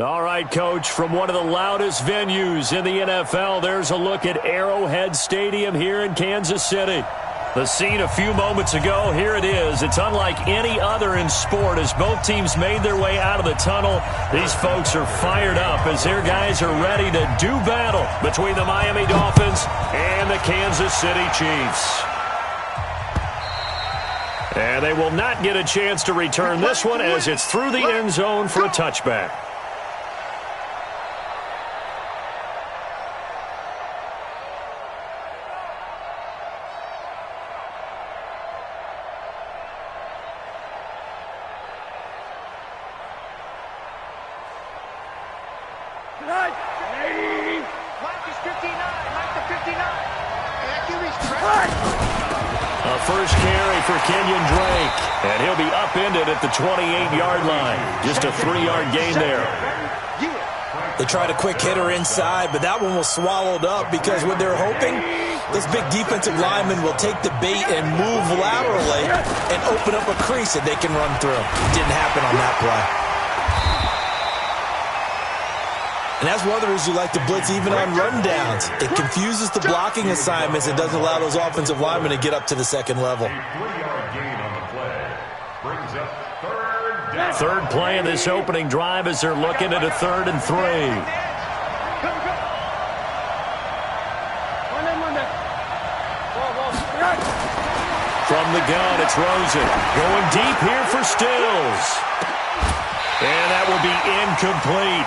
All right, Coach, from one of the loudest venues in the NFL, there's a look at Arrowhead Stadium here in Kansas City. The scene a few moments ago, here it is. It's unlike any other in sport as both teams made their way out of the tunnel. These folks are fired up as their guys are ready to do battle between the Miami Dolphins and the Kansas City Chiefs. And they will not get a chance to return this one as it's through the end zone for a touchback. First carry for Kenyon Drake, and he'll be upended at the 28-yard line. Just a 3-yard gain there. They tried a quick hitter inside, but that one was swallowed up because what they're hoping, this big defensive lineman will take the bait and move laterally and open up a crease that they can run through. Didn't happen on that play. And that's one of the reasons you like to blitz even on rundowns. It confuses the blocking assignments. It doesn't allow those offensive linemen to get up to the second level. Third play of this opening drive as they're looking at a 3rd and 3. From the gun, it's Rosen. Going deep here for Stills. And that will be incomplete.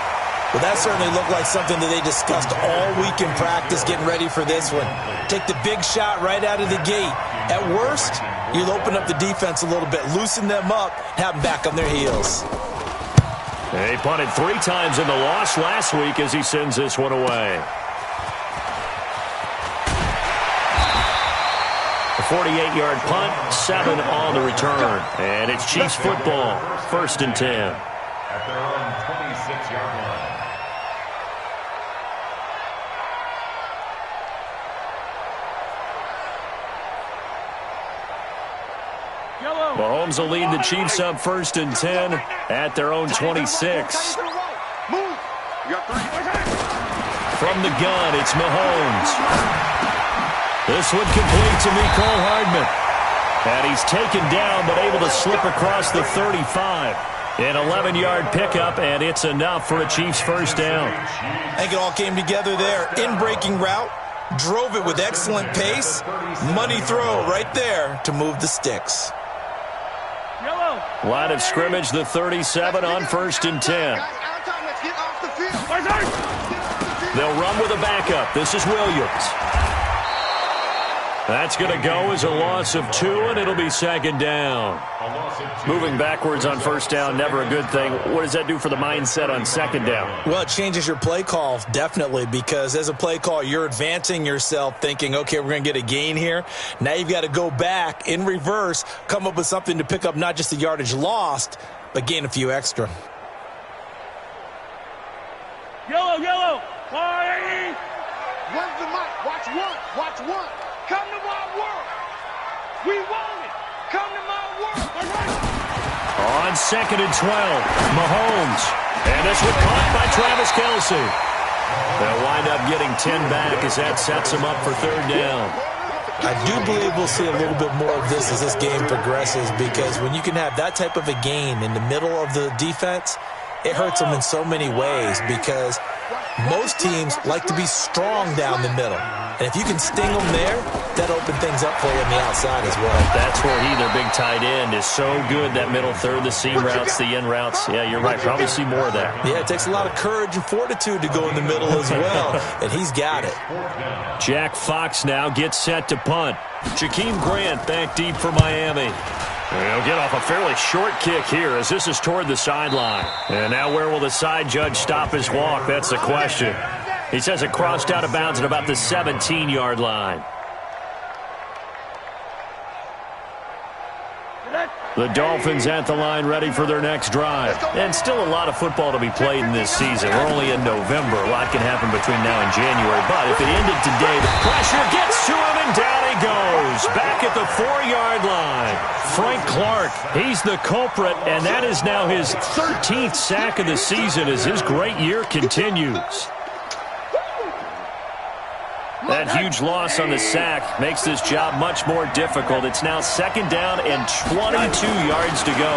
Well, that certainly looked like something that they discussed all week in practice getting ready for this one. Take the big shot right out of the gate. At worst, you'll open up the defense a little bit, loosen them up, have them back on their heels. He punted 3 times in the loss last week as he sends this one away. A 48-yard punt, 7 on the return. And it's Chiefs football, 1st and 10. At their own 26-yard line. Mahomes will lead the Chiefs up 1st and 10 at their own 26. From the gun, it's Mahomes. This one complete to Mecole Hardman. And he's taken down but able to slip across the 35. An 11-yard pickup, and it's enough for a Chiefs first down. I think it all came together there. In-breaking route, drove it with excellent pace. Money throw right there to move the sticks. Line of scrimmage, the 37 on 1st and 10. They'll run with a backup. This is Williams. That's going to go as a loss of 2, and it'll be 2nd down. Moving backwards on 1st down, never a good thing. What does that do for the mindset on 2nd down? Well, it changes your play call, definitely, because as a play call, you're advancing yourself thinking, okay, we're going to get a gain here. Now you've got to go back in reverse, come up with something to pick up not just the yardage lost, but gain a few extra. Yellow. Party. Where's the mic? Watch one. Come to my work. We want it. Come to my work. On 2nd and 12, Mahomes. And this one caught by Travis Kelce. They'll wind up getting 10 back as that sets them up for 3rd down. I do believe we'll see a little bit more of this as this game progresses, because when you can have that type of a gain in the middle of the defense, it hurts them in so many ways, because most teams like to be strong down the middle. And if you can sting them there, that opens things up for you on the outside as well. That's where he, their big tight end, is so good, that middle third, the seam routes, the in routes. Yeah, you're right. Probably see more of that. Yeah, it takes a lot of courage and fortitude to go in the middle as well, and he's got it. Jack Fox now gets set to punt. Jakeem Grant back deep for Miami. He'll get off a fairly short kick here as this is toward the sideline. And now where will the side judge stop his walk? That's the question. He says it crossed out of bounds at about the 17-yard line. The Dolphins at the line ready for their next drive. And still a lot of football to be played in this season. We're only in November. A lot can happen between now and January. But if it ended today, the pressure gets to him and down he goes. Back at the 4-yard line. Frank Clark, he's the culprit, and that is now his 13th sack of the season as his great year continues. That huge loss on the sack makes this job much more difficult. It's now 2nd down and 22 yards to go.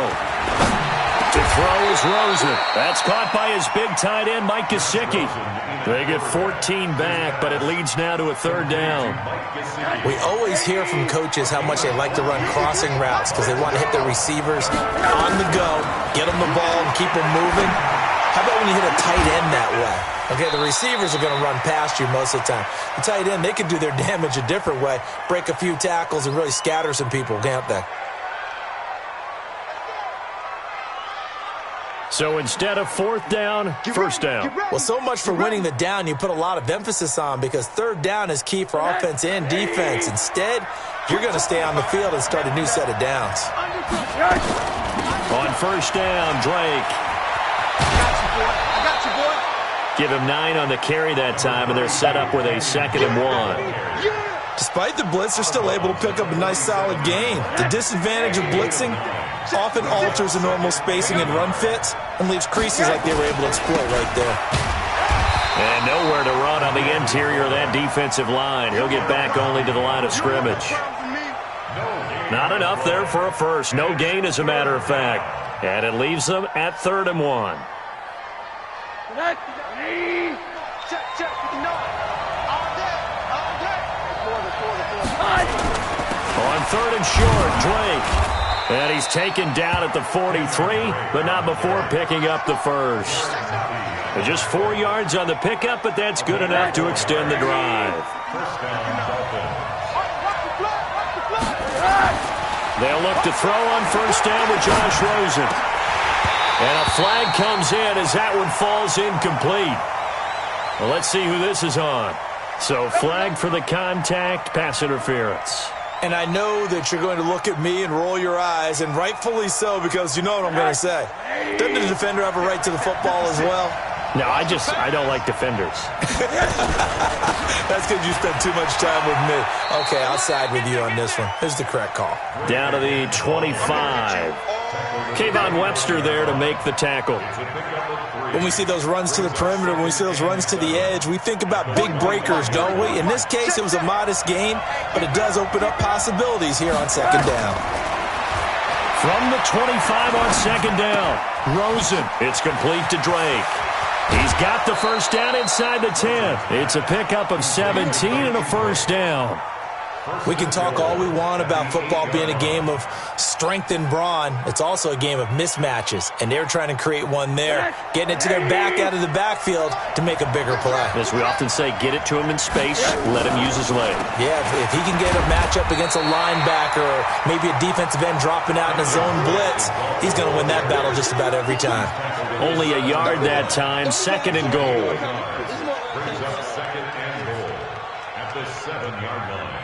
To throw is Rosen. That's caught by his big tight end, Mike Gesicki. They get 14 back, but it leads now to a 3rd down. We always hear from coaches how much they like to run crossing routes because they want to hit their receivers on the go, get them the ball, and keep them moving. How about when you hit a tight end that way? Okay, the receivers are going to run past you most of the time. The tight end, they can do their damage a different way, break a few tackles, and really scatter some people, can't they? So instead of 4th down, 1st down. Well, so much for winning the down you put a lot of emphasis on because 3rd down is key for offense and defense. Instead, you're going to stay on the field and start a new set of downs. On 1st down, Drake. I got you, boy. Give him 9 on the carry that time, and they're set up with a 2nd and 1. Despite the blitz, they're still able to pick up a nice, solid gain. The disadvantage of blitzing often alters the normal spacing and run fits and leaves creases like they were able to exploit right there. And nowhere to run on the interior of that defensive line. He'll get back only to the line of scrimmage. Not enough there for a first. No gain, as a matter of fact. And it leaves them at 3rd and 1. On 3rd and short, Drake. And he's taken down at the 43, but not before picking up the first. Just 4 yards on the pickup, but that's good enough to extend the drive. They'll look to throw on 1st down with Josh Rosen. And a flag comes in as that one falls incomplete. Well, let's see who this is on. So flag for the contact, pass interference. And I know that you're going to look at me and roll your eyes, and rightfully so, because you know what I'm going to say. Doesn't the defender have a right to the football as well? No, I don't like defenders. That's because you spent too much time with me. Okay, I'll side with you on this one. Here's the correct call. Down to the 25. Kayvon Webster there to make the tackle. When we see those runs to the perimeter, when we see those runs to the edge, we think about big breakers, don't we? In this case, it was a modest gain, but it does open up possibilities here on 2nd down. From the 25 on 2nd down, Rosen. It's complete to Drake. He's got the 1st down inside the 10. It's a pickup of 17 and a 1st down. We can talk all we want about football being a game of strength and brawn. It's also a game of mismatches, and they're trying to create one there, getting it to their back out of the backfield to make a bigger play. As we often say, get it to him in space, let him use his leg. Yeah, if he can get a matchup against a linebacker or maybe a defensive end dropping out in a zone blitz, he's going to win that battle just about every time. Only a yard that time, 2nd and goal. Brings up 2nd and goal at the 7-yard line.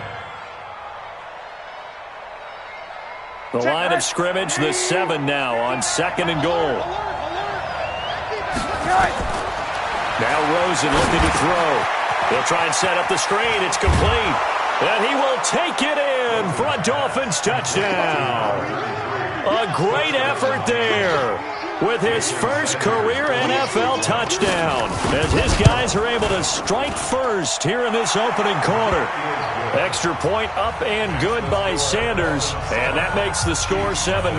The line of scrimmage, the 7 now on 2nd and goal. Now Rosen looking to throw. He'll try and set up the screen. It's complete. And he will take it in for a Dolphins touchdown. A great effort there with his first career NFL touchdown as his guys are able to strike first here in this opening quarter. Extra point up and good by Sanders, and that makes the score 7-0.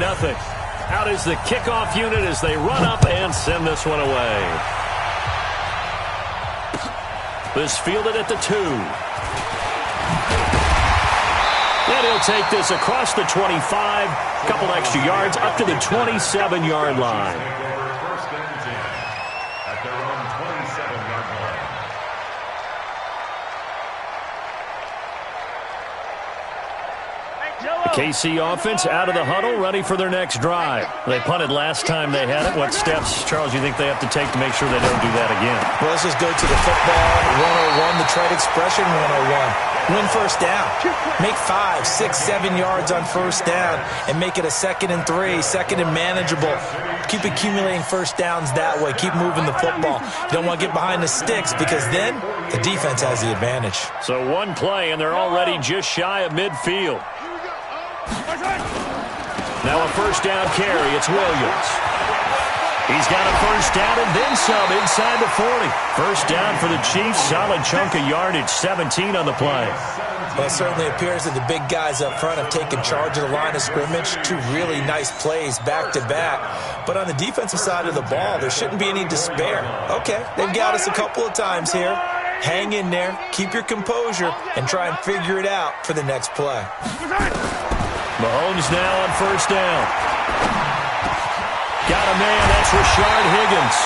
Out is the kickoff unit as they run up and send this one away. This fielded at the 2. And he'll take this across the 25, a couple extra yards up to the 27-yard line. At their own 27-yard line. KC offense out of the huddle, ready for their next drive. They punted last time they had it. What steps, Charles, you think they have to take to make sure they don't do that again? Well, let's just go to the football 101, the trade expression 101. Win first down. Make 5, 6, 7 yards on first down and make it a 2nd and 3, 2nd and manageable. Keep accumulating first downs that way. Keep moving the football. You don't want to get behind the sticks because then the defense has the advantage. So one play, and they're already just shy of midfield. Now a first down carry. It's Williams. He's got a first down and then some inside the 40. First down for the Chiefs. Solid chunk of yardage. 17 on the play. Well, it certainly appears that the big guys up front have taken charge of the line of scrimmage. 2 really nice plays back-to-back. But on the defensive side of the ball, there shouldn't be any despair. Okay, they've got us a couple of times here. Hang in there, keep your composure, and try and figure it out for the next play. Mahomes now on first down. Got a man, that's Rashard Higgins.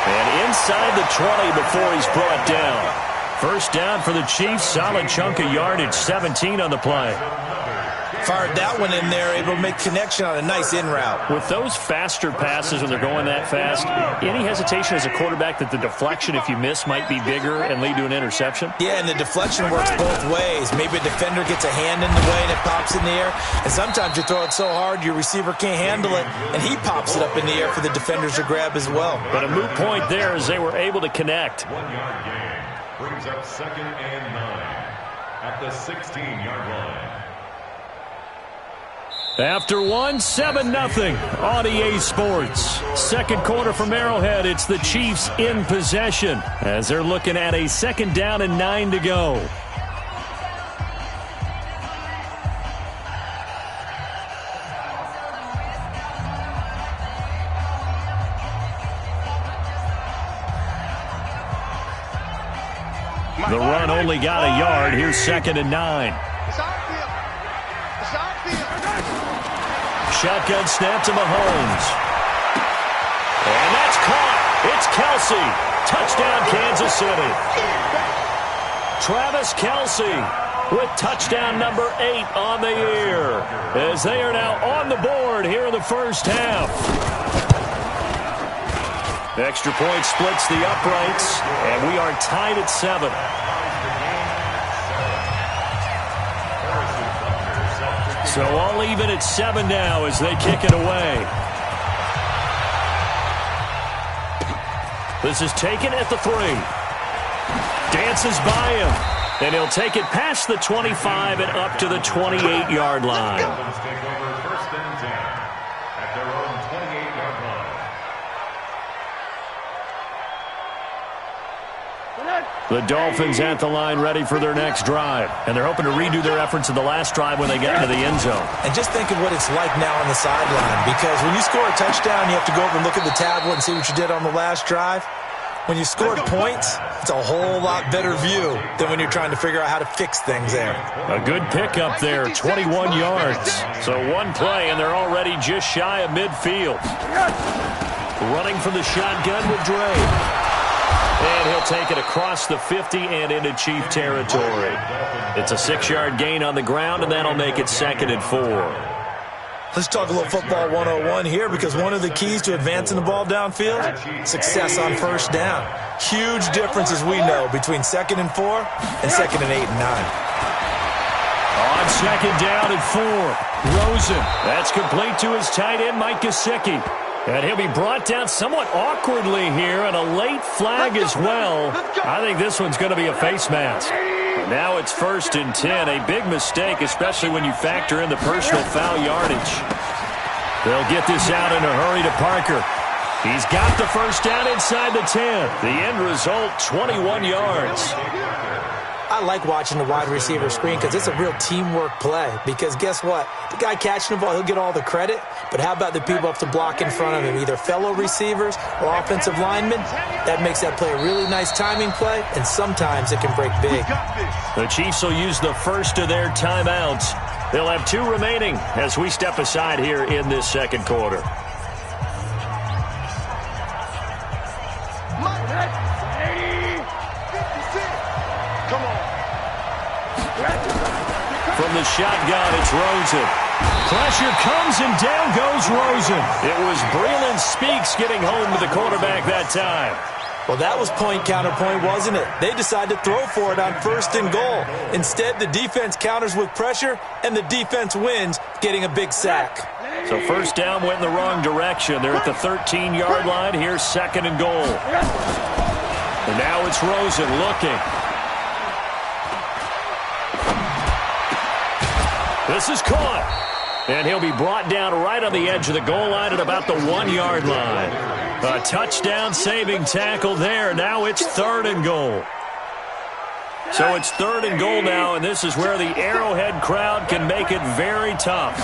And inside the 20 before he's brought down. First down for the Chiefs, solid chunk of yardage, 17 on the play. Fired that one in there, able to make connection on a nice in route. With those faster passes when they're going that fast, any hesitation as a quarterback that the deflection, if you miss, might be bigger and lead to an interception? Yeah, and the deflection works both ways. Maybe a defender gets a hand in the way and it pops in the air. And sometimes you throw it so hard your receiver can't handle it, and he pops it up in the air for the defenders to grab as well. But a moot point there as they were able to connect. 1-yard gain brings up 2nd and 9 at the 16-yard line. After 7-0 on EA Sports. Second quarter from Arrowhead. It's the Chiefs in possession as they're looking at a 2nd down and 9 to go. The run only got a yard. Here's 2nd and 9. Shotgun snap to Mahomes. And that's caught. It's Kelce. Touchdown, Kansas City. Travis Kelce with touchdown number 8 on the year as they are now on the board here in the first half. The extra point splits the uprights, and we are tied at 7. So all even at 7 now as they kick it away. This is taken at the 3. Dances by him. And he'll take it past the 25 and up to the 28-yard line. Dolphins take over 1st and 10 at their own 28-yard line. The Dolphins at the line ready for their next drive. And they're hoping to redo their efforts in the last drive when they got into the end zone. And just think of what it's like now on the sideline, because when you score a touchdown, you have to go over and look at the tablet and see what you did on the last drive. When you scored points, it's a whole lot better view than when you're trying to figure out how to fix things there. A good pickup there, 21 yards. So one play, and they're already just shy of midfield. Running from the shotgun with Dre. And he'll take it across the 50 and into Chief territory. It's a 6-yard gain on the ground, and that'll make it 2nd and 4. Let's talk a little football 101 here, because one of the keys to advancing the ball downfield, success on first down. Huge difference, as we know, between 2nd and 4 and 2nd and 8 and 9. On 2nd down and 4, Rosen. That's complete to his tight end, Mike Gesicki. And he'll be brought down somewhat awkwardly here, and a late flag as well. I think this one's going to be a face mask. Now it's 1st and 10. A big mistake, especially when you factor in the personal foul yardage. They'll get this out in a hurry to Parker. He's got the first down inside the 10. The end result, 21 yards. I like watching the wide receiver screen because it's a real teamwork play. Because guess what? The guy catching the ball, he'll get all the credit. But how about the people up to block in front of him, either fellow receivers or offensive linemen? That makes that play a really nice timing play, and sometimes it can break big. The Chiefs will use the first of their timeouts. They'll have 2 remaining as we step aside here in this second quarter. From the shotgun, it's Rosen. Pressure comes, and down goes Rosen. It was Breeland Speaks getting home to the quarterback that time. Well, that was point counterpoint, wasn't it? They decided to throw for it on 1st and goal. Instead, the defense counters with pressure, and the defense wins, getting a big sack. So first down went in the wrong direction. They're at the 13-yard line. Here's 2nd and goal. And now it's Rosen looking. This is caught. And he'll be brought down right on the edge of the goal line at about the 1-yard line. A touchdown-saving tackle there. Now it's 3rd and goal. So it's 3rd and goal now, and this is where the Arrowhead crowd can make it very tough.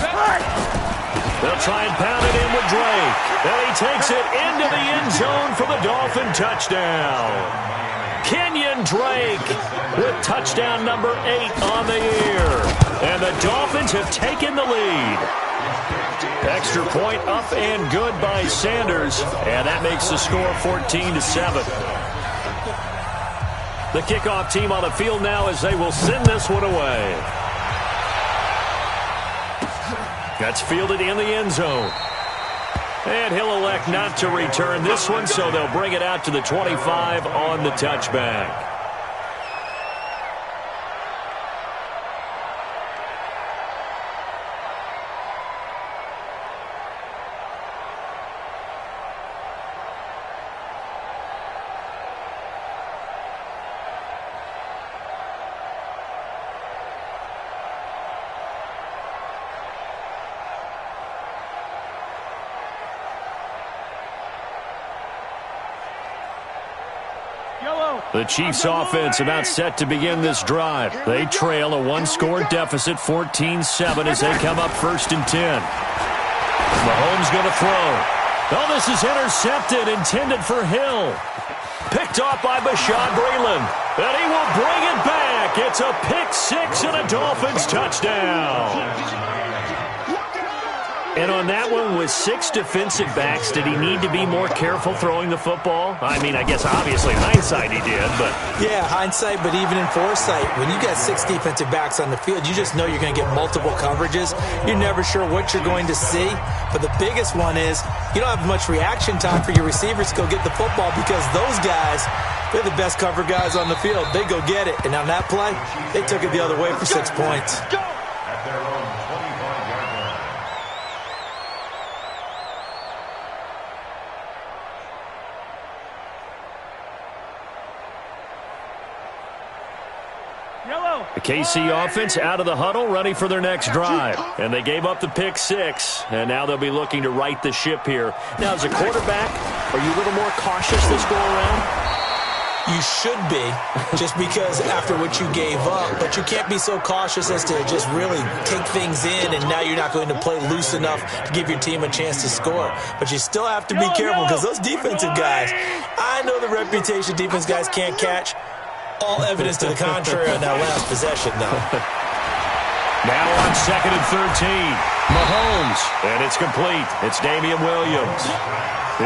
They'll try and pound it in with Drake. And he takes it into the end zone for the Dolphin touchdown. Kenyon Drake with touchdown number 8 on the year. And the Dolphins have taken the lead. Extra point up and good by Sanders. And that makes the score 14-7. The kickoff team on the field now as they will send this one away. That's fielded in the end zone. And he'll elect not to return this one, so they'll bring it out to the 25 on the touchback. The Chiefs offense about set to begin this drive. They trail a one-score deficit, 14-7, as they come up 1st and 10. Mahomes going to throw. Oh, this is intercepted, intended for Hill. Picked off by Bashaud Breeland. And he will bring it back. It's a pick six and a Dolphins touchdown. And on that one, with 6 defensive backs, did he need to be more careful throwing the football? I mean, I guess obviously in hindsight he did, but... Yeah, hindsight, but even in foresight, when you got 6 defensive backs on the field, you just know you're going to get multiple coverages. You're never sure what you're going to see. But the biggest one is you don't have much reaction time for your receivers to go get the football because those guys, they're the best cover guys on the field. They go get it. And on that play, they took it the other way for 6 points. The KC offense out of the huddle, ready for their next drive. And they gave up the pick 6, and now they'll be looking to right the ship here. Now, as a quarterback, are you a little more cautious this go around? You should be, just because after what you gave up. But you can't be so cautious as to just really take things in, and now you're not going to play loose enough to give your team a chance to score. But you still have to be careful because those defensive guys, I know the reputation defense guys can't catch. All evidence to the contrary on that last possession, though. Now on 2nd and 13. Mahomes. And it's complete. It's Damian Williams.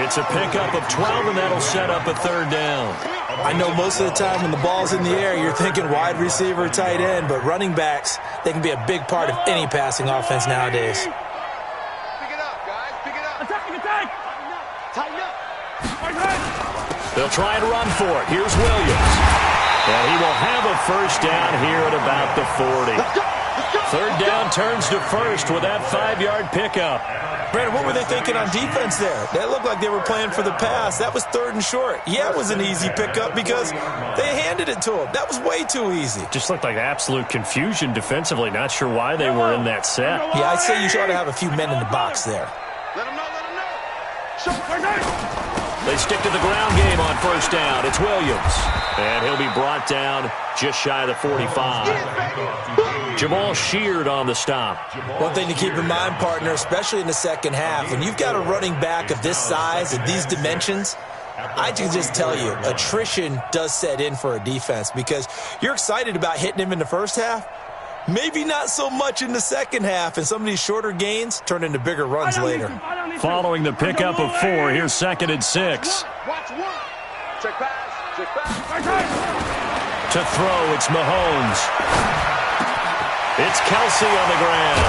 It's a pickup of 12, and that'll set up a 3rd down. I know most of the time when the ball's in the air, you're thinking wide receiver, tight end, but running backs, they can be a big part of any passing offense nowadays. Pick it up, guys. Pick it up. Attack. Tighten up. They'll try and run for it. Here's Williams. And he will have a 1st down here at about the 40. 3rd down turns to 1st with that 5-yard pickup. Brandon, what were they thinking on defense there? That looked like they were playing for the pass. That was 3rd and short. Yeah, it was an easy pickup because they handed it to him. That was way too easy. Just looked like absolute confusion defensively. Not sure why they were in that set. Yeah, I'd say you ought to have a few men in the box there. Let him know. They stick to the ground game on 1st down. It's Williams. And he'll be brought down just shy of the 45. Jamal Sheard on the stop. One thing to keep in mind, partner, especially in the second half, when you've got a running back of this size and these dimensions, I can just tell you, attrition does set in for a defense because you're excited about hitting him in the first half. Maybe not so much in the second half, and some of these shorter gains turn into bigger runs later. Following the pickup of 4, here's 2nd and 6. Watch one. Check pass. To throw, it's Mahomes. It's Kelsey on the ground.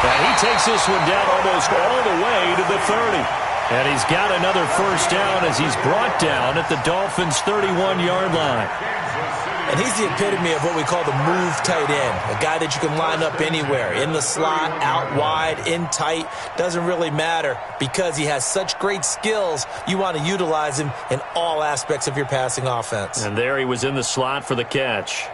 And he takes this one down almost all the way to the 30. And he's got another first down as he's brought down at the Dolphins' 31-yard line. And he's the epitome of what we call the move tight end, a guy that you can line up anywhere, in the slot, out wide, in tight, doesn't really matter because he has such great skills. You want to utilize him in all aspects of your passing offense. And there he was in the slot for the catch.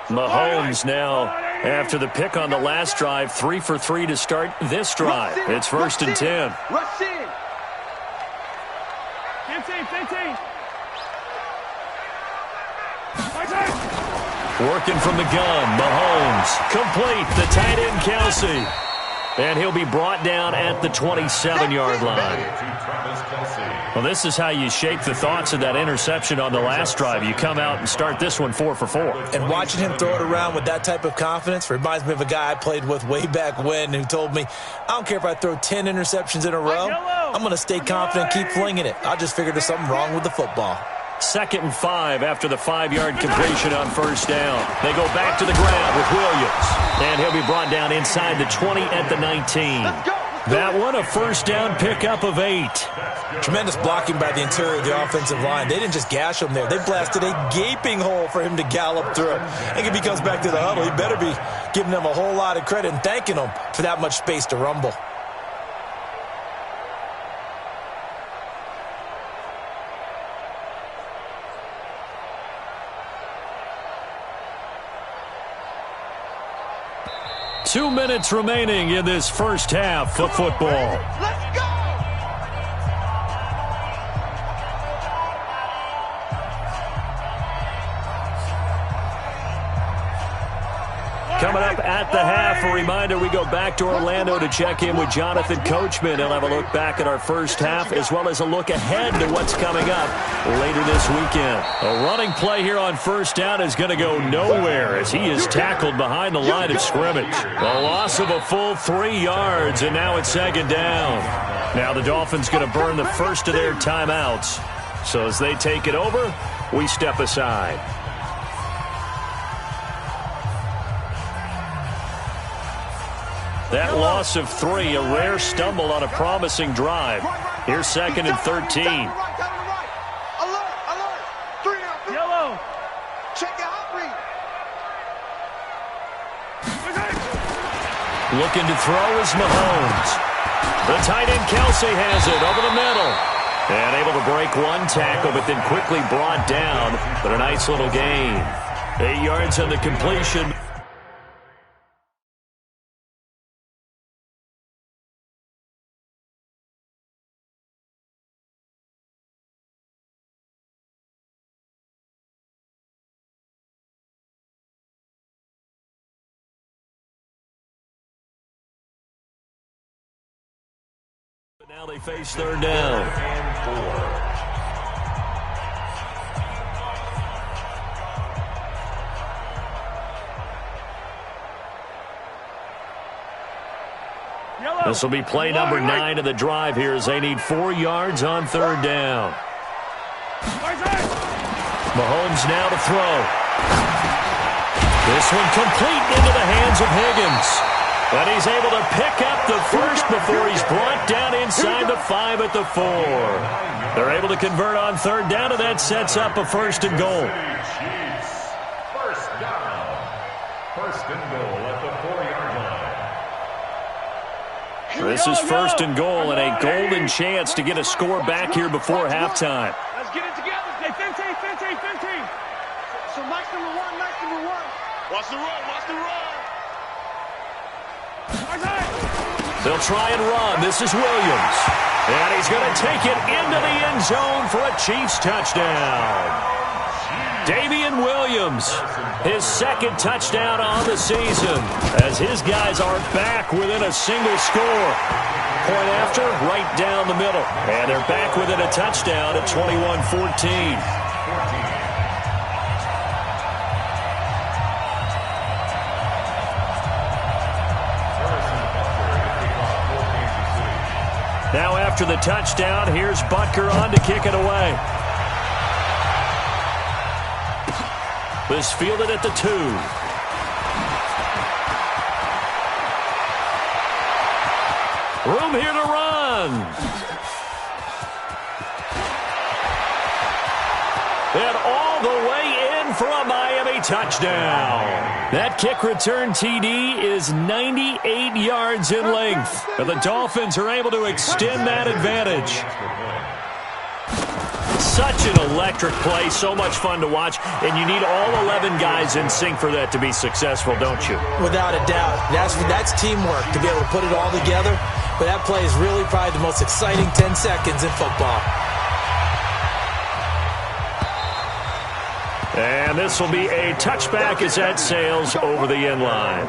Mahomes now, after the pick on the last drive, 3 for 3 to start this drive. It's 1st and 10. Rush in. 15. Working from the gun, Mahomes. Complete, the tight end, Kelsey. And he'll be brought down at the 27-yard line. Well, this is how you shape the thoughts of that interception on the last drive. You come out and start this one 4 for 4. And watching him throw it around with that type of confidence reminds me of a guy I played with way back when who told me, I don't care if I throw 10 interceptions in a row. I'm going to stay confident, keep flinging it. I just figured there's something wrong with the football. 2nd and 5 after the 5-yard completion on first down. They go back to the ground with Williams. And he'll be brought down inside the 20 at the 19. That one, a first down pickup of 8. Tremendous blocking by the interior of the offensive line. They didn't just gash him there. They blasted a gaping hole for him to gallop through. I think if he comes back to the huddle, he better be giving them a whole lot of credit and thanking them for that much space to rumble. Two minutes remaining in this first half of football. Let's go! Coming up at the half, a reminder, we go back to Orlando to check in with Jonathan Coachman. He'll have a look back at our first half as well as a look ahead to what's coming up later this weekend. A running play here on first down is going to go nowhere as he is tackled behind the line of scrimmage. A loss of a full 3 yards, and now it's 2nd down. Now the Dolphins going to burn the first of their timeouts. So as they take it over, we step aside. That loss of 3, a rare stumble on a promising drive. Here's 2nd and 13. Alert! 3 out. Yellow. Check your hot read. Looking to throw is Mahomes. The tight end Kelsey has it over the middle. And able to break one tackle, but then quickly brought down. But a nice little gain. 8 yards on the completion. Now they face 3rd down. This will be play number 9 of the drive here as they need 4 yards on 3rd down. Mahomes now to throw. This one complete into the hands of Higgins. But he's able to pick up the first before he's brought down inside the 5 at the 4. They're able to convert on 3rd down, and that sets up a 1st and goal. First down. 1st and goal at the 4-yard line. This is 1st and goal and a golden chance to get a score back here before halftime. Let's get it together. Hey, 15. So nice number one. Watch the run. They'll try and run. This is Williams. And he's going to take it into the end zone for a Chiefs touchdown. Damian Williams, his 2nd touchdown on the season, as his guys are back within a single score. Point after, right down the middle. And they're back within a touchdown at 21-14. Now after the touchdown, here's Butker on to kick it away. This fielded at the 2. Room here to run. And all the way in for a Miami touchdown. That kick return TD is 98 yards in length. But the Dolphins are able to extend that advantage. Such an electric play, so much fun to watch, and you need all 11 guys in sync for that to be successful, don't you? Without a doubt. That's teamwork to be able to put it all together. But that play is really probably the most exciting 10 seconds in football. And this will be a touchback as that sails over the end line.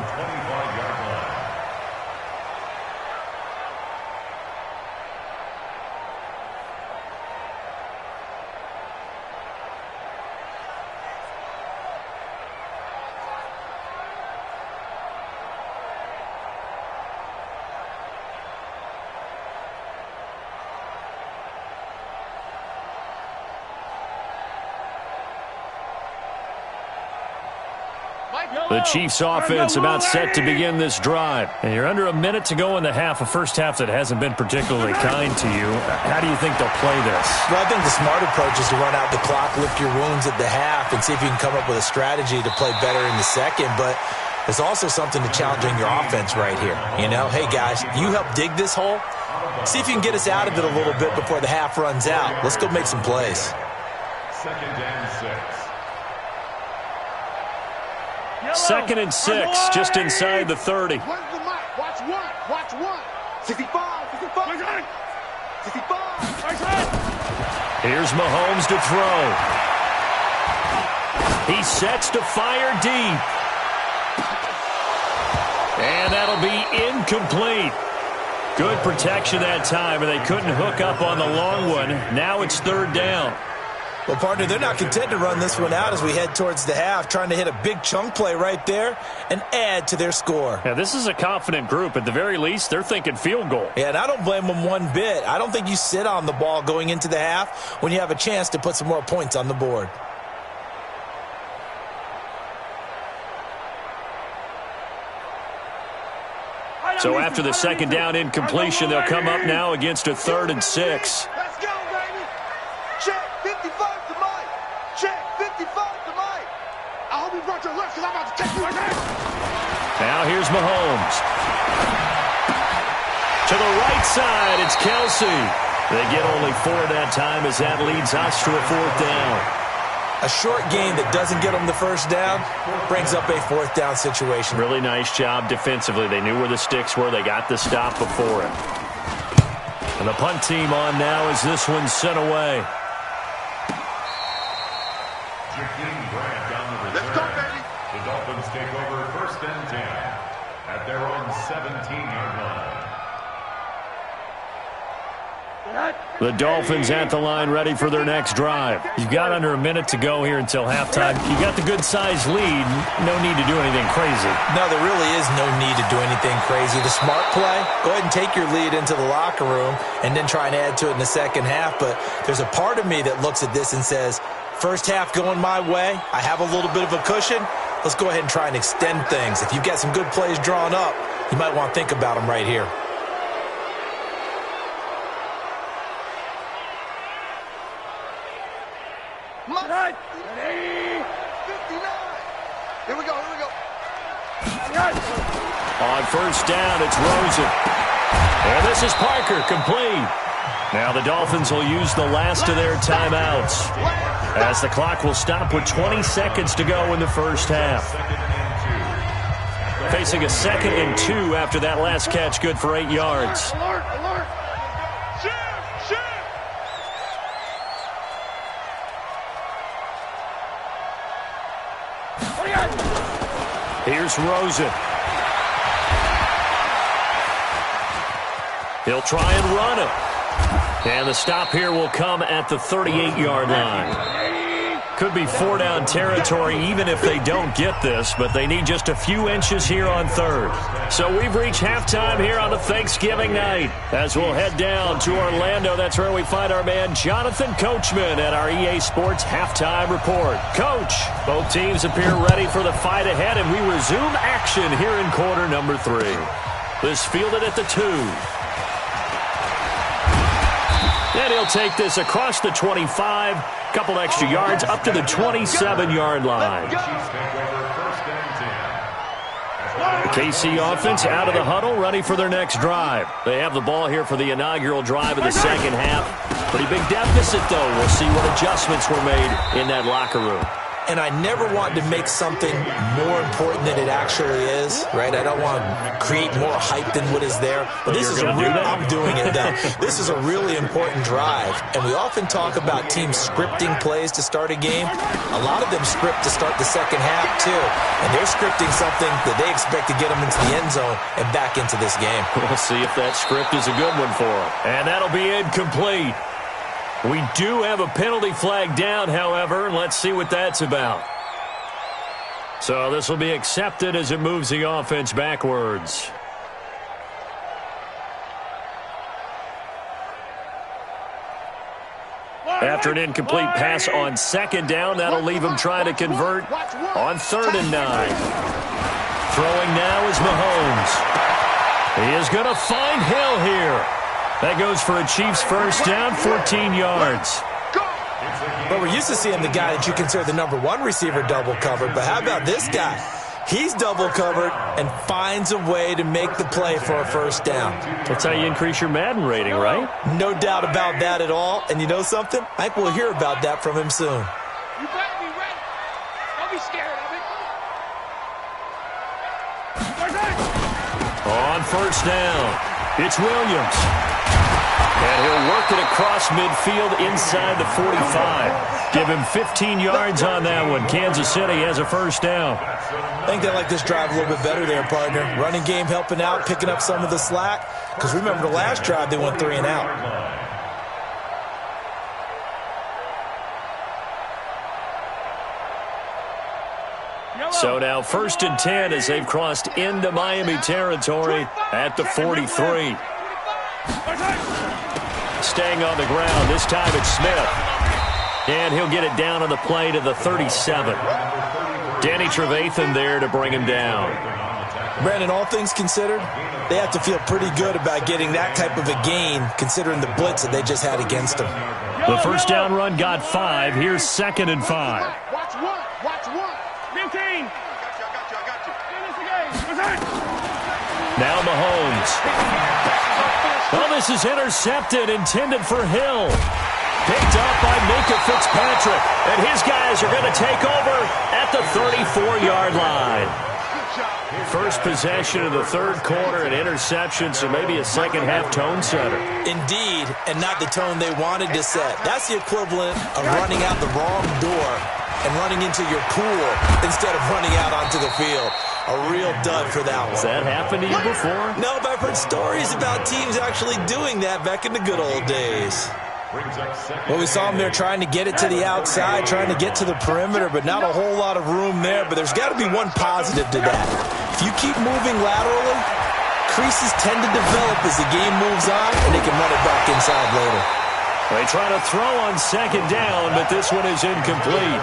The Chiefs offense about set to begin this drive. And you're under a minute to go in the half, a first half that hasn't been particularly kind to you. How do you think they'll play this? Well, I think the smart approach is to run out the clock, lick your wounds at the half, and see if you can come up with a strategy to play better in the second. But there's also something to challenging your offense right here. You know, hey, guys, you help dig this hole. See if you can get us out of it a little bit before the half runs out. Let's go make some plays. 2nd and 6. 2nd and 6, just inside the 30. Where's the mic? Watch one. Watch one. 65. 65. 65. Here's Mahomes to throw. He sets to fire deep. And that'll be incomplete. Good protection that time, and they couldn't hook up on the long one. Now it's 3rd down. Well, partner, they're not content to run this one out as we head towards the half, trying to hit a big chunk play right there and add to their score. Yeah, this is a confident group. At the very least, they're thinking field goal. Yeah, and I don't blame them one bit. I don't think you sit on the ball going into the half when you have a chance to put some more points on the board. So after the 2nd down incompletion, they'll come up now against a 3rd and 6. Let's go, baby. Check 55 to Mike. Check 55 to Mike. I hope you brought your lunch because I'm about to take you again. Now here's Mahomes. To the right side, it's Kelsey. They get only 4 that time as that leads us to a 4th down. A short gain that doesn't get them the first down brings up a 4th down situation. Really nice job defensively. They knew where the sticks were. They got the stop before it. And the punt team on now as this one's sent away. Let's go, baby. The Dolphins take over 1st and 10 at their own 17-yard line. The Dolphins at the line ready for their next drive. You've got under a minute to go here until halftime. You got the good-sized lead. No need to do anything crazy. No, there really is no need to do anything crazy. The smart play, go ahead and take your lead into the locker room and then try and add to it in the second half. But there's a part of me that looks at this and says, first half going my way. I have a little bit of a cushion. Let's go ahead and try and extend things. If you've got some good plays drawn up, you might want to think about them right here. Ready? 59. Here we go. On 1st down, it's Rosen. And this is Parker, complete. Now the Dolphins will use the last of their timeouts as the clock will stop with 20 seconds to go in the first half. Facing a 2nd and 2 after that last catch, good for 8 yards. Alert. Shift. Here's Rosen. He'll try and run it. And the stop here will come at the 38-yard line. Could be 4 down territory even if they don't get this, but they need just a few inches here on 3rd. So we've reached halftime here on a Thanksgiving night. As we'll head down to Orlando, that's where we find our man Jonathan Coachman at our EA Sports Halftime Report. Coach, both teams appear ready for the fight ahead, and we resume action here in quarter number 3. This fielded at the 2. And he'll take this across the 25, couple extra yards, up to the 27-yard line. The KC offense out of the huddle, ready for their next drive. They have the ball here for the inaugural drive of the second half. Pretty big deficit, though. We'll see what adjustments were made in that locker room. And I never want to make something more important than it actually is, right? I don't want to create more hype than what is there. But this is I'm doing it, though. This is a really important drive. And we often talk about teams scripting plays to start a game. A lot of them script to start the second half, too. And they're scripting something that they expect to get them into the end zone and back into this game. We'll see if that script is a good one for them. And that'll be incomplete. We do have a penalty flag down, however, and let's see what that's about. So this will be accepted as it moves the offense backwards. After an incomplete pass on second down, that'll leave him trying to convert on 3rd and 9. Throwing now is Mahomes. He is going to find Hill here. That goes for a Chiefs first down, 14 yards. But we're used to seeing the guy that you consider the number 1 receiver double covered. But how about this guy? He's double covered and finds a way to make the play for a first down. That's how you increase your Madden rating, right? No doubt about that at all. And you know something? I think we'll hear about that from him soon. You better be ready. Don't be scared of it. On first down, it's Williams. And he'll work it across midfield inside the 45. Give him 15 yards on that one. Kansas City has a first down. I think they like this drive a little bit better there, partner. Running game helping out, picking up some of the slack. Because remember the last drive, they went 3 and out. So now 1st and 10 as they've crossed into Miami territory at the 43. Staying on the ground. This time it's Smith. And he'll get it down on the play to the 37. Danny Trevathan there to bring him down. Brandon, all things considered, they have to feel pretty good about getting that type of a gain considering the blitz that they just had against them. The first down run got 5. Here's 2nd and 5. Watch one. Watch one. 15. I got you. Now Mahomes. Well, this is intercepted, intended for Hill. Picked up by Minka Fitzpatrick. And his guys are going to take over at the 34-yard line. First possession of the 3rd quarter, an interception, so maybe a second-half tone setter. Indeed, and not the tone they wanted to set. That's the equivalent of running out the wrong door and running into your pool instead of running out onto the field. A real dud for that one. Has that happened to you before? No, but I've heard stories about teams actually doing that back in the good old days. Well, we saw them there trying to get it to the outside, trying to get to the perimeter, but not a whole lot of room there. But there's got to be one positive to that. If you keep moving laterally, creases tend to develop as the game moves on, and they can run it back inside later. They try to throw on second down, but this one is incomplete.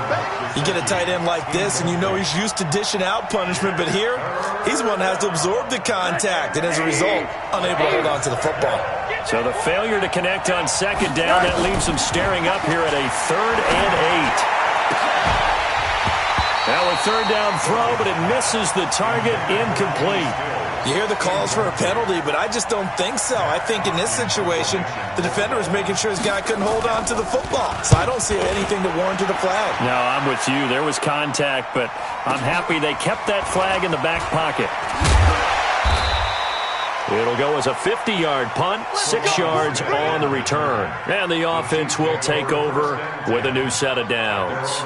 You get a tight end like this, and you know he's used to dishing out punishment, but here, he's the one that has to absorb the contact, and as a result, unable to hold on to the football. So the failure to connect on second down, that leaves him staring up here at a 3rd and 8. Now a 3rd down throw, but it misses the target, incomplete. You hear the calls for a penalty, but I just don't think so. I think in this situation, the defender was making sure his guy couldn't hold on to the football. So I don't see anything to warrant the flag. No, I'm with you. There was contact, but I'm happy they kept that flag in the back pocket. It'll go as a 50-yard punt, 6 yards on the return. And the offense will take over with a new set of downs.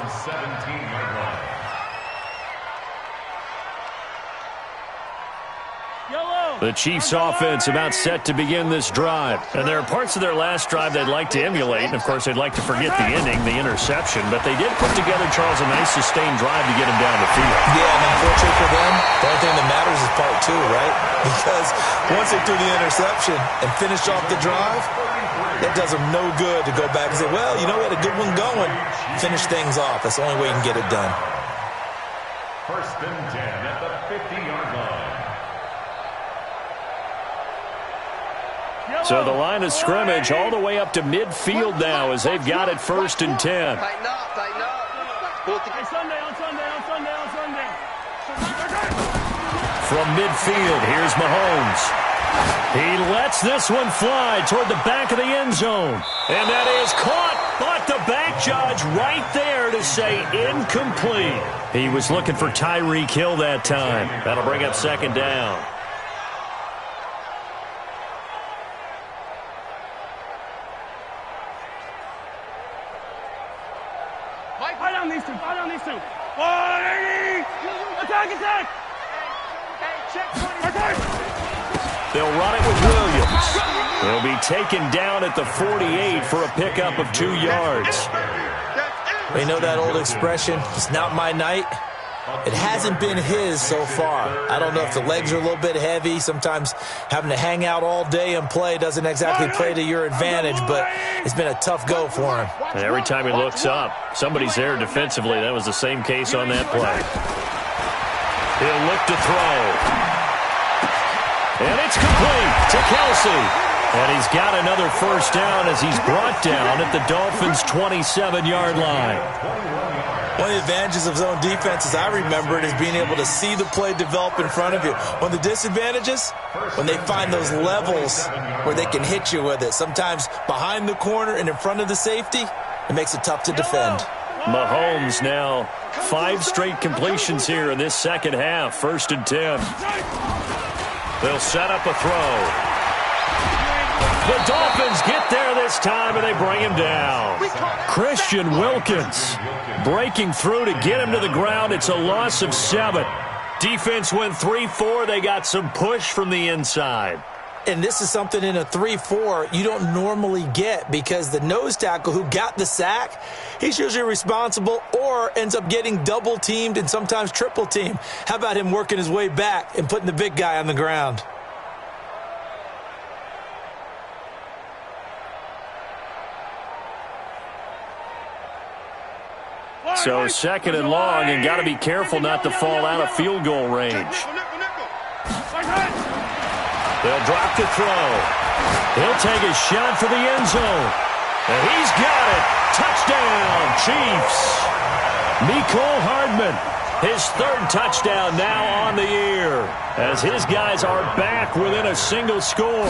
The Chiefs offense about set to begin this drive. And there are parts of their last drive they'd like to emulate. And, of course, they'd like to forget the ending, the interception. But they did put together, Charles, a nice sustained drive to get him down the field. Yeah, and unfortunately for them, the only thing that matters is part 2, right? Because once they threw the interception and finished off the drive, that does them no good to go back and say, well, you know, we had a good one going. Finish things off. That's the only way you can get it done. 1st and 10 at the 50-yard line. So the line of scrimmage all the way up to midfield now as they've got it 1st and 10. Tighten up, tighten up. Hey, Sunday. From midfield, here's Mahomes. He lets this one fly toward the back of the end zone. And that is caught, but the back judge right there to say incomplete. He was looking for Tyreek Hill that time. That'll bring up 2nd down. Fight on these two. 180. Attack. They'll run it with Williams. They'll be taken down at the 48 for a pickup of 2 yards. We know that old expression, it's not my night. It hasn't been his so far. I don't know if the legs are a little bit heavy. Sometimes having to hang out all day and play doesn't exactly play to your advantage, but it's been a tough go for him. And every time he looks up, somebody's there defensively. That was the same case on that play. He'll look to throw. And it's complete to Kelsey. And he's got another 1st down as he's brought down at the Dolphins' 27-yard line. One of the advantages of zone defense, as I remember it, is being able to see the play develop in front of you. One of the disadvantages, when they find those levels where they can hit you with it. Sometimes behind the corner and in front of the safety, it makes it tough to defend. Mahomes now 5 straight completions here in this second half. 1st and 10. They'll set up a throw. The Dolphins get there this time, and they bring him down. Christian Wilkins breaking through to get him to the ground. It's a loss of 7. Defense went 3-4. They got some push from the inside. And this is something in a 3-4 you don't normally get because the nose tackle who got the sack, he's usually responsible or ends up getting double-teamed and sometimes triple-teamed. How about him working his way back and putting the big guy on the ground? So 2nd and long, and got to be careful not to fall out of field goal range. They'll drop the throw. He'll take a shot for the end zone. And he's got it. Touchdown, Chiefs. Mecole Hardman, his 3rd touchdown now on the year, as his guys are back within a single score.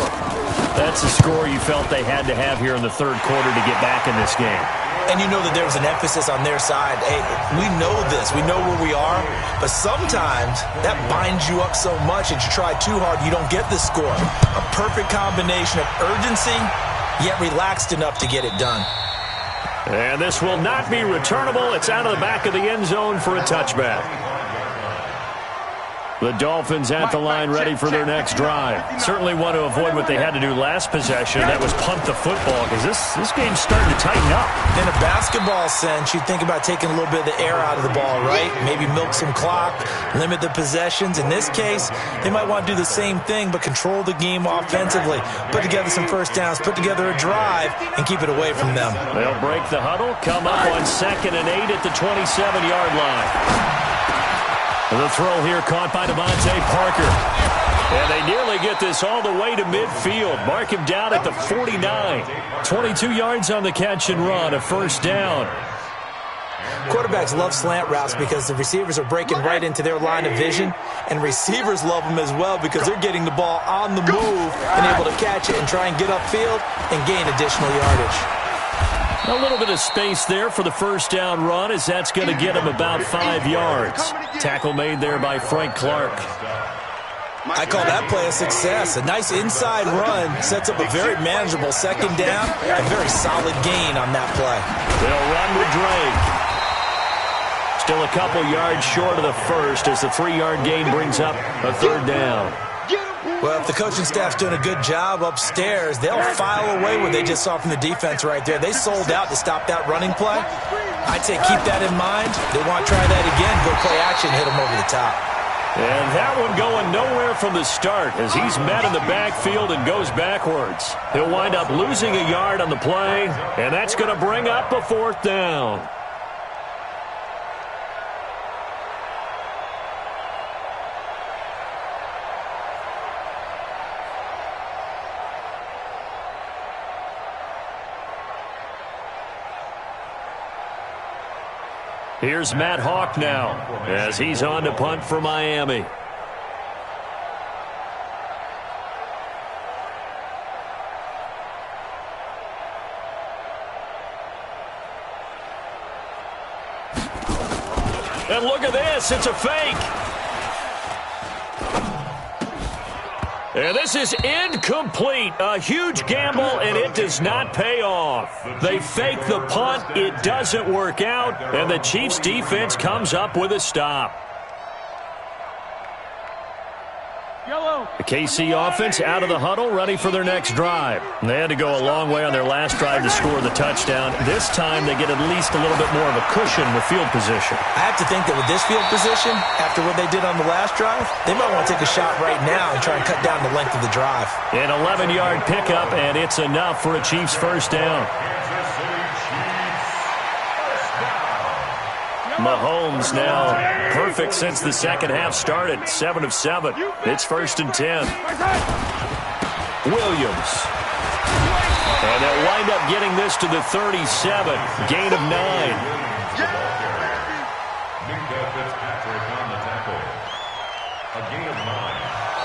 That's the score you felt they had to have here in the 3rd quarter to get back in this game. And you know that there was an emphasis on their side. Hey, we know this. We know where we are. But sometimes that binds you up so much that you try too hard, you don't get the score. A perfect combination of urgency, yet relaxed enough to get it done. And this will not be returnable. It's out of the back of the end zone for a touchback. The Dolphins at the line ready for their next drive. Certainly want to avoid what they had to do last possession. That was punt the football because this game's starting to tighten up. In a basketball sense, you think about taking a little bit of the air out of the ball, right? Maybe milk some clock, limit the possessions. In this case, they might want to do the same thing but control the game offensively. Put together some 1st downs, put together a drive, and keep it away from them. They'll break the huddle, come up on 2nd and 8 at the 27-yard line. The throw here caught by Devontae Parker. And they nearly get this all the way to midfield. Mark him down at the 49. 22 yards on the catch and run, a 1st down. Quarterbacks love slant routes because the receivers are breaking right into their line of vision, and receivers love them as well because they're getting the ball on the move and able to catch it and try and get upfield and gain additional yardage. A little bit of space there for the 1st down run as that's going to get him about 5 yards. Tackle made there by Frank Clark. I call that play a success. A nice inside run sets up a very manageable 2nd down. A very solid gain on that play. They'll run with Drake. Still a couple yards short of the 1st as the 3-yard gain brings up a 3rd down. Well, if the coaching staff's doing a good job upstairs, they'll file away what they just saw from the defense right there. They sold out to stop that running play. I'd say keep that in mind. They want to try that again, go play action, hit them over the top. And that one going nowhere from the start as he's met in the backfield and goes backwards. He'll wind up losing a yard on the play, and that's going to bring up a 4th down. Here's Matt Hawk now as he's on to punt for Miami. And look at this. It's a fake. And this is incomplete. A huge gamble, and it does not pay off. They fake the punt. It doesn't work out, and the Chiefs' defense comes up with a stop. The KC offense out of the huddle, ready for their next drive. They had to go a long way on their last drive to score the touchdown. This time they get at least a little bit more of a cushion with field position. I have to think that with this field position, after what they did on the last drive, they might want to take a shot right now and try and cut down the length of the drive. An 11-yard pickup, and it's enough for a Chiefs first down. Mahomes now perfect since the second half started. 7 of 7. It's 1st and 10. Williams. And they'll wind up getting this to the 37. Gain of 9.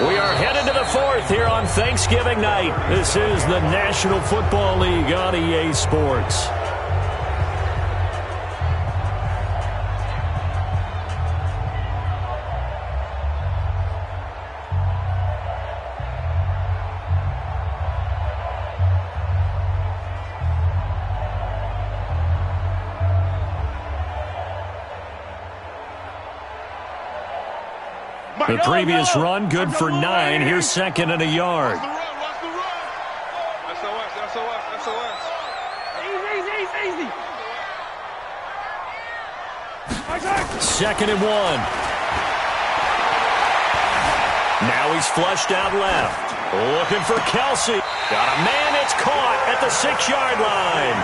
We are headed to the 4th here on Thanksgiving night. This is the National Football League on EA Sports. The previous run, good for 9. Here's 2nd and a yard. Second and 1. Now he's flushed out left. Looking for Kelsey. Got a man, it's caught at the 6-yard line.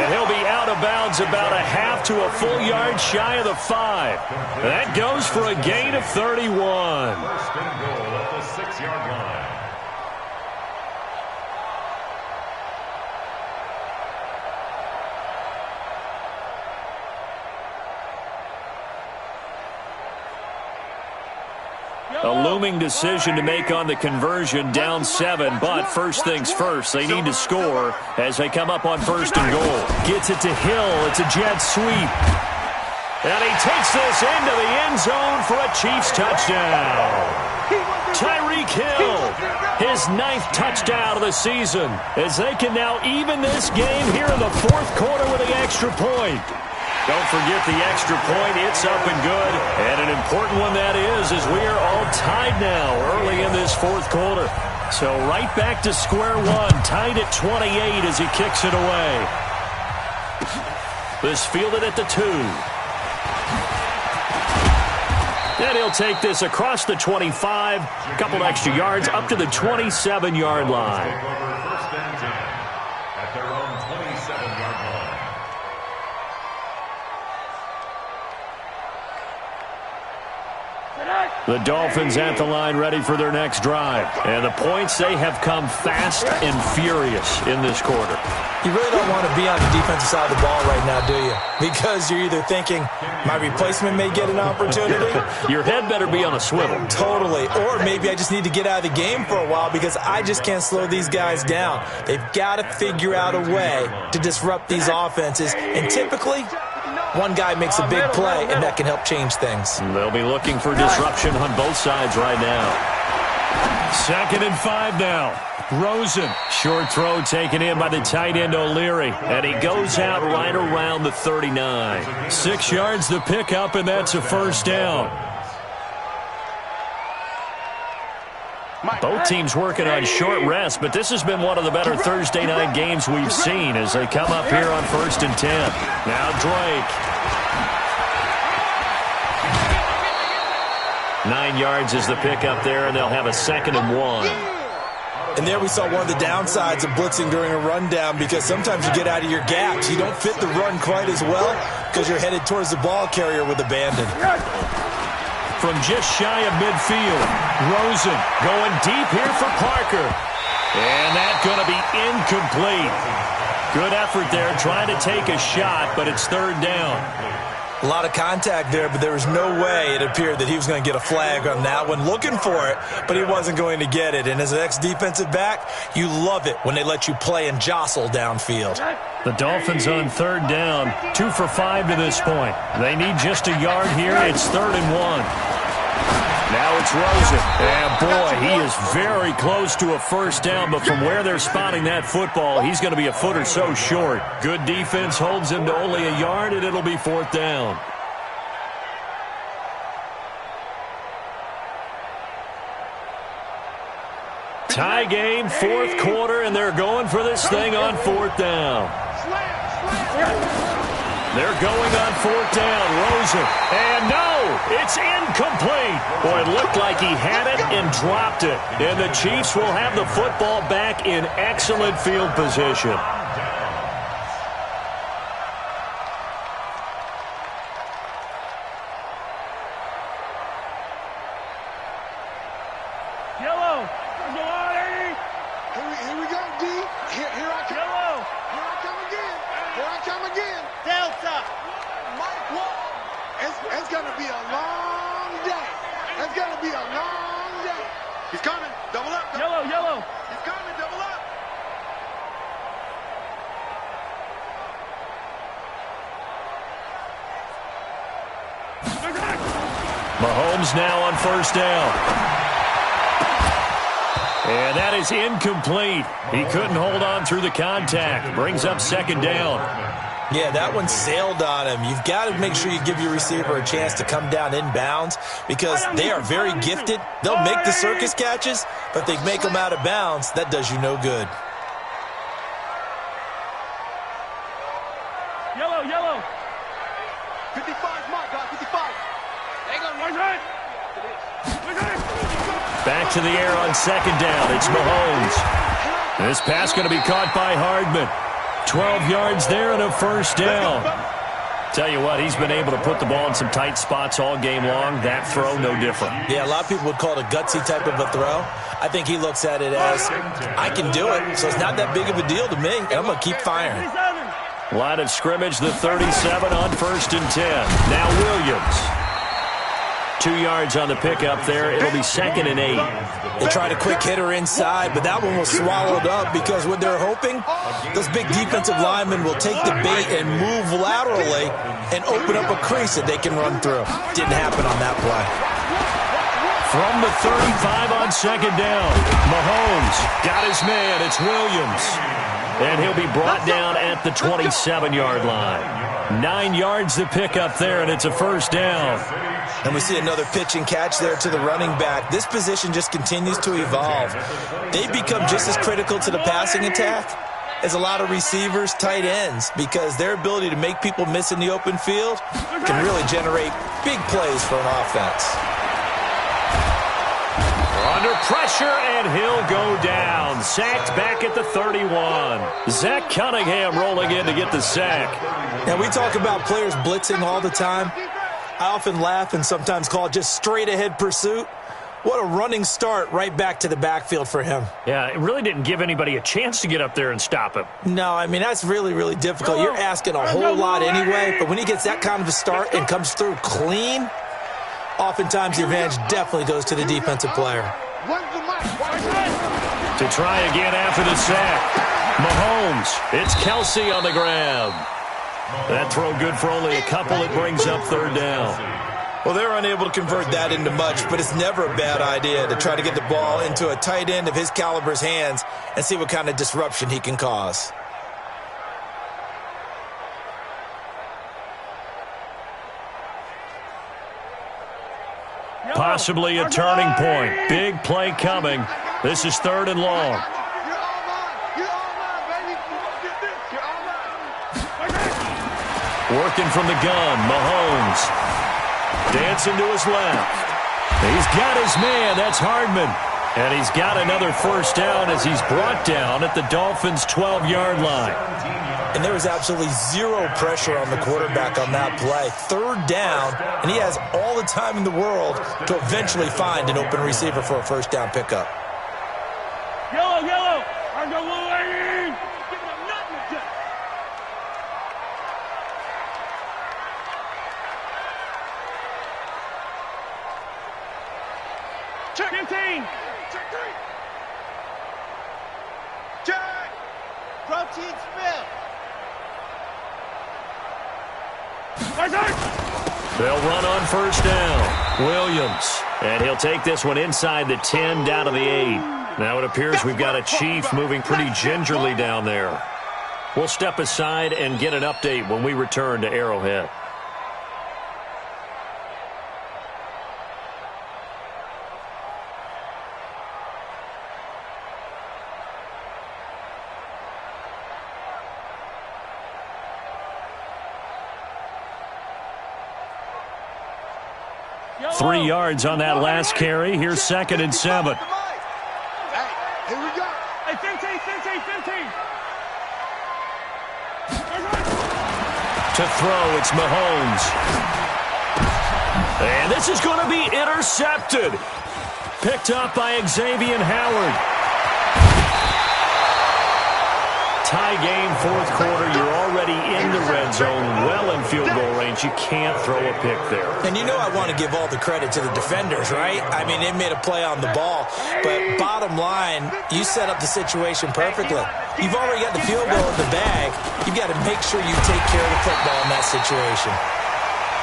And he'll be out of bounds about a half to a full yard shy of the 5. That goes for a gain of 31. First and goal at the 6-yard line. A looming decision to make on the conversion, down 7, but first things first, they need to score as they come up on 1st and goal. Gets it to Hill. It's a jet sweep. And he takes this into the end zone for a Chiefs touchdown. Tyreek Hill, his 9th touchdown of the season, as they can now even this game here in the 4th quarter with the extra point. Don't forget the extra point. It's up and good. And an important one that is we are all tied now early in this 4th quarter. So right back to square one, tied at 28 as he kicks it away. This fielded at the 2. And he'll take this across the 25, a couple extra yards, up to the 27-yard line. First and 10 at their own 27-yard line. The Dolphins at the line ready for their next drive. And the points, they have come fast and furious in this quarter. You really don't want to be on the defensive side of the ball right now, do you? Because you're either thinking, my replacement may get an opportunity. Your head better be on a swivel. Totally. Or maybe I just need to get out of the game for a while because I just can't slow these guys down. They've got to figure out a way to disrupt these offenses. And typically, one guy makes a big play, and that can help change things. They'll be looking for disruption on both sides right now. 2nd and 5 now. Rosen. Short throw taken in by the tight end O'Leary. And he goes out right around the 39. 6 yards the pickup, and that's a first down. Both teams working on short rest, but this has been one of the better Thursday night games we've seen as they come up here on 1st and 10. Now Drake. 9 yards is the pickup there, and they'll have a 2nd and 1. And there we saw one of the downsides of blitzing during a rundown because sometimes you get out of your gaps. You don't fit the run quite as well because you're headed towards the ball carrier with abandon. From just shy of midfield, Rosen going deep here for Parker. And that's going to be incomplete. Good effort there trying to take a shot, but it's 3rd down. A lot of contact there, but there was no way it appeared that he was going to get a flag on that one. Looking for it, but he wasn't going to get it. And as an ex-defensive back, you love it when they let you play and jostle downfield. The Dolphins on third down, 2 for 5 to this point. They need just a yard here. It's 3rd and 1. Now it's Rosen. And, boy, he is very close to a first down, but from where they're spotting that football, he's going to be a foot or so short. Good defense holds him to only a yard, and it'll be 4th down. Tie game, 4th quarter, and they're going for this thing on 4th down. They're going on 4th down. Rosen. And no, it's incomplete. Boy, it looked like he had it and dropped it. And the Chiefs will have the football back in excellent field position. Yellow. Here we go, D. Here I come. Yellow. Here I come again. Here I come again. Delta. Mike Wall. It's going to be a long day. It's going to be a long day. He's coming. Double up. Yellow. He's coming. Double up. Mahomes now on first down. And that is incomplete. He couldn't hold on through the contact. Brings up 2nd down. Yeah, that one sailed on him. You've got to make sure you give your receiver a chance to come down inbounds because they are very gifted. They'll make the circus catches, but they make them out of bounds. That does you no good. Yellow. 55, Mark, 55. They going to run. Back to the air on 2nd down. It's Mahomes. This pass going to be caught by Hardman. 12 yards there and a first down. Tell you what, he's been able to put the ball in some tight spots all game long. That throw, no different. Yeah, a lot of people would call it a gutsy type of a throw. I think he looks at it as, I can do it, so it's not that big of a deal to me, and I'm going to keep firing. Line of scrimmage, the 37 on 1st and 10. Now Williams. 2 yards on the pickup there. It'll be 2nd and 8. They tried a quick hitter inside, but that one was swallowed up because what they're hoping, those big defensive linemen will take the bait and move laterally and open up a crease that they can run through. Didn't happen on that play. From the 35 on 2nd down, Mahomes got his man. It's Williams. And he'll be brought down at the 27-yard line. 9 yards to pick up there, and it's a first down. And we see another pitch and catch there to the running back. This position just continues to evolve. They become just as critical to the passing attack as a lot of receivers, tight ends, because their ability to make people miss in the open field can really generate big plays for an offense. Under pressure, and he'll go down. Sacked back at the 31. Zach Cunningham rolling in to get the sack. Now, we talk about players blitzing all the time. I often laugh and sometimes call it just straight-ahead pursuit. What a running start right back to the backfield for him. Yeah, it really didn't give anybody a chance to get up there and stop him. No, I mean, that's really, really difficult. You're asking a whole lot anyway, but when he gets that kind of a start and comes through clean, oftentimes the advantage definitely goes to the defensive player. To try again after the sack. Mahomes, it's Kelsey on the grab. That throw good for only a couple. It brings up 3rd down. Well, they're unable to convert that into much, but it's never a bad idea to try to get the ball into a tight end of his caliber's hands and see what kind of disruption he can cause. Possibly a turning point. Big play coming. This is 3rd and long. Working from the gun, Mahomes. Dancing to his left. He's got his man. That's Hardman. And he's got another first down as he's brought down at the Dolphins' 12-yard line. And there was absolutely zero pressure on the quarterback on that play. 3rd down, and he has all the time in the world to eventually find an open receiver for a first down pickup. Yellow. Protein spill. They'll run on first down. Williams. And he'll take this one inside the 10 down to the 8. Now it appears we've got a Chief moving pretty gingerly down there. We'll step aside and get an update when we return to Arrowhead. Three yards on that last carry. Here's 2nd and 7. Hey, here we go. Hey, 15. To throw, it's Mahomes. And this is going to be intercepted. Picked up by Xavier Howard. Tie game, 4th quarter. You're already in the red zone, well in field goal range. You can't throw a pick there. And you know I want to give all the credit to the defenders, right? I mean, they made a play on the ball. But bottom line, you set up the situation perfectly. You've already got the field goal in the bag. You've got to make sure you take care of the football in that situation.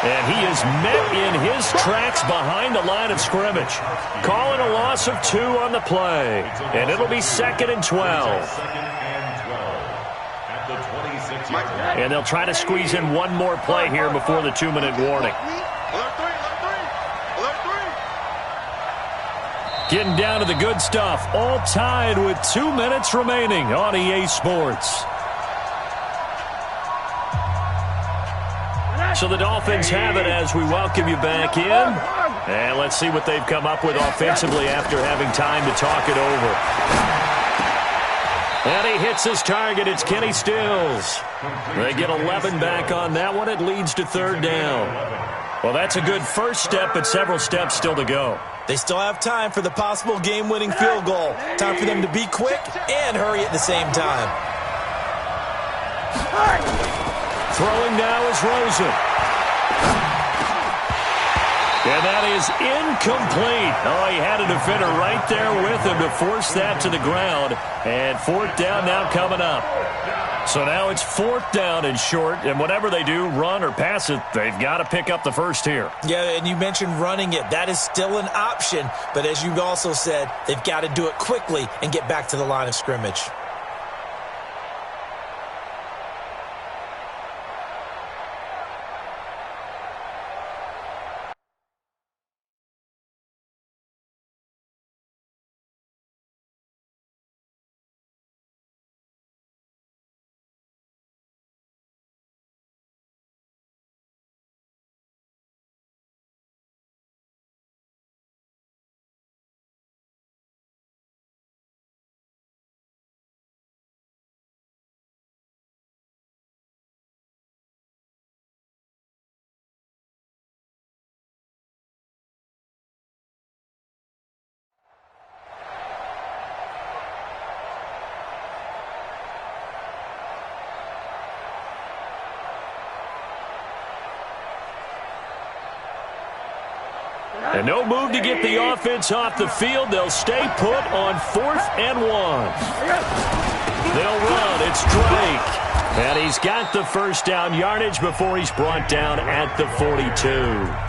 And he is met in his tracks behind the line of scrimmage. Calling a loss of 2 on the play. And it'll be 2nd and 12. And they'll try to squeeze in one more play here before the 2-minute warning. Getting down to the good stuff. All tied with 2 minutes remaining on EA Sports. So the Dolphins have it as we welcome you back in. And let's see what they've come up with offensively after having time to talk it over. And he hits his target. It's Kenny Stills. They get 11 back on that one. It leads to 3rd down. Well, that's a good first step, but several steps still to go. They still have time for the possible game-winning field goal. Time for them to be quick and hurry at the same time. Throwing now is Rosen. And that is incomplete. Oh, he had a defender right there with him to force that to the ground. And 4th down now coming up. So now it's 4th down and short. And whatever they do, run or pass it, they've got to pick up the first here. Yeah, and you mentioned running it. That is still an option. But as you also said, they've got to do it quickly and get back to the line of scrimmage. And no move to get the offense off the field. They'll stay put on 4th and 1. They'll run. It's Drake. And he's got the first down yardage before he's brought down at the 42.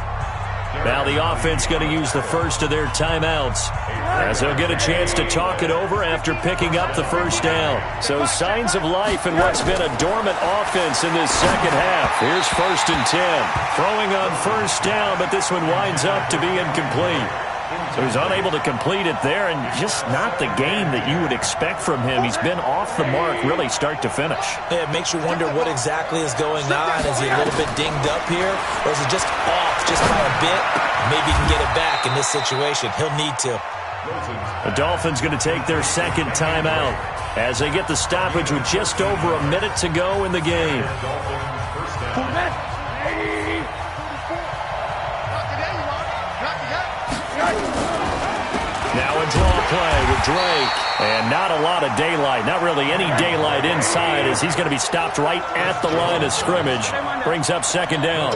Now the offense going to use the first of their timeouts as they'll get a chance to talk it over after picking up the first down. So signs of life in what's been a dormant offense in this second half. Here's 1st and 10. Throwing on first down, but this one winds up to be incomplete. So he's unable to complete it there, and just not the game that you would expect from him. He's been off the mark really start to finish. Yeah, it makes you wonder what exactly is going on. Is he a little bit dinged up here, or is he just off just by a bit? Maybe he can get it back in this situation. He'll need to. The Dolphins going to take their 2nd timeout as they get the stoppage with just over a minute to go in the game. Now a draw play with Drake. And not a lot of daylight. Not really any daylight inside as he's going to be stopped right at the line of scrimmage. Brings up 2nd down.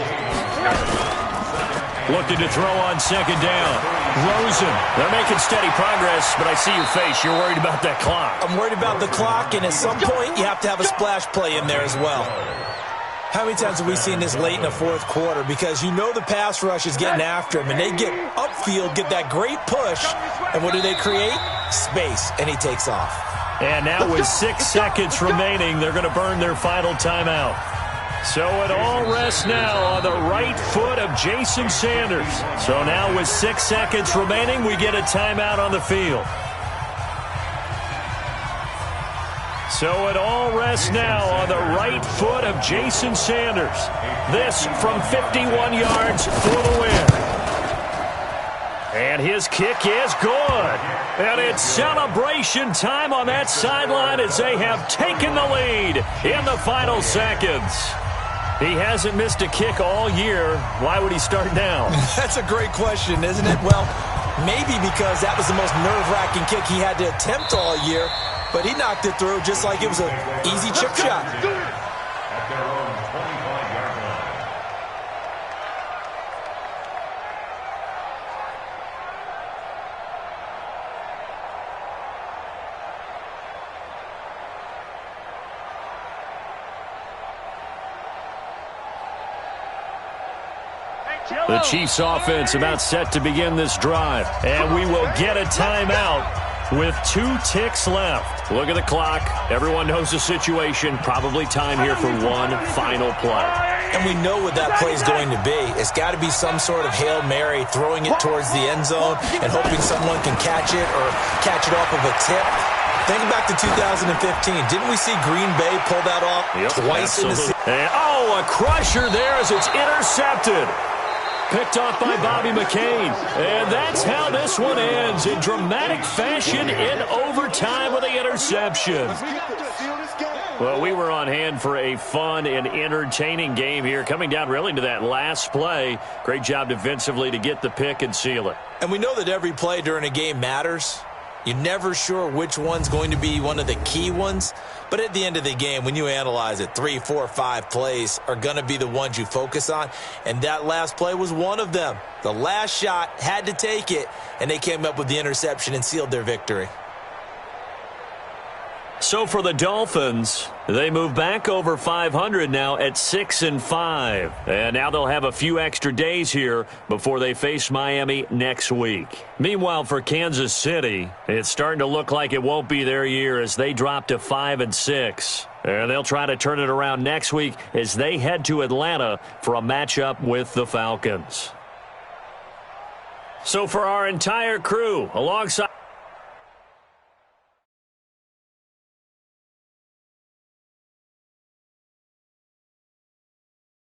looking to throw on second down. Rosen. They're making steady progress, but I see your face. You're worried about that clock. I'm worried about the clock, and at some point, you have to have a splash play in there as well. How many times have we seen this late in the fourth quarter? Because you know the pass rush is getting after him, and they get upfield, get that great push, and what do they create? Space, and he takes off. And now with 6 seconds remaining, they're going to burn their final timeout. So it all rests now on the right foot of Jason Sanders. So now with 6 seconds remaining, we get a timeout on the field. So it all rests now on the right foot of Jason Sanders. This from 51 yards for the win. And his kick is good. And it's celebration time on that sideline as they have taken the lead in the final seconds. He hasn't missed a kick all year. Why would he start now? That's a great question, isn't it? Well, maybe because that was the most nerve-wracking kick he had to attempt all year, but he knocked it through just like it was an easy chip shot. At their own 25-yard line. The Chiefs offense about set to begin this drive. And we will get a timeout with 2 ticks left. Look at the clock. Everyone knows the situation. Probably time here for one final play. And we know what that play is going to be. It's got to be some sort of Hail Mary, throwing it towards the end zone and hoping someone can catch it or catch it off of a tip. Think back to 2015. Didn't we see Green Bay pull that off twice in the season? And, a crusher there as it's intercepted. Picked off by Bobby McCain. And that's how this one ends, in dramatic fashion in overtime with the interception. Well, we were on hand for a fun and entertaining game here, coming down really to that last play. Great job defensively to get the pick and seal it. And we know that every play during a game matters. You're never sure which one's going to be one of the key ones. But at the end of the game, when you analyze it, 3, 4, 5 plays are going to be the ones you focus on. And that last play was one of them. The last shot had to take it, and they came up with the interception and sealed their victory. So for the Dolphins, they move back over 500 now at 6-5. And now they'll have a few extra days here before they face Miami next week. Meanwhile, for Kansas City, it's starting to look like it won't be their year as they drop to 5-6. And they'll try to turn it around next week as they head to Atlanta for a matchup with the Falcons. So for our entire crew, alongside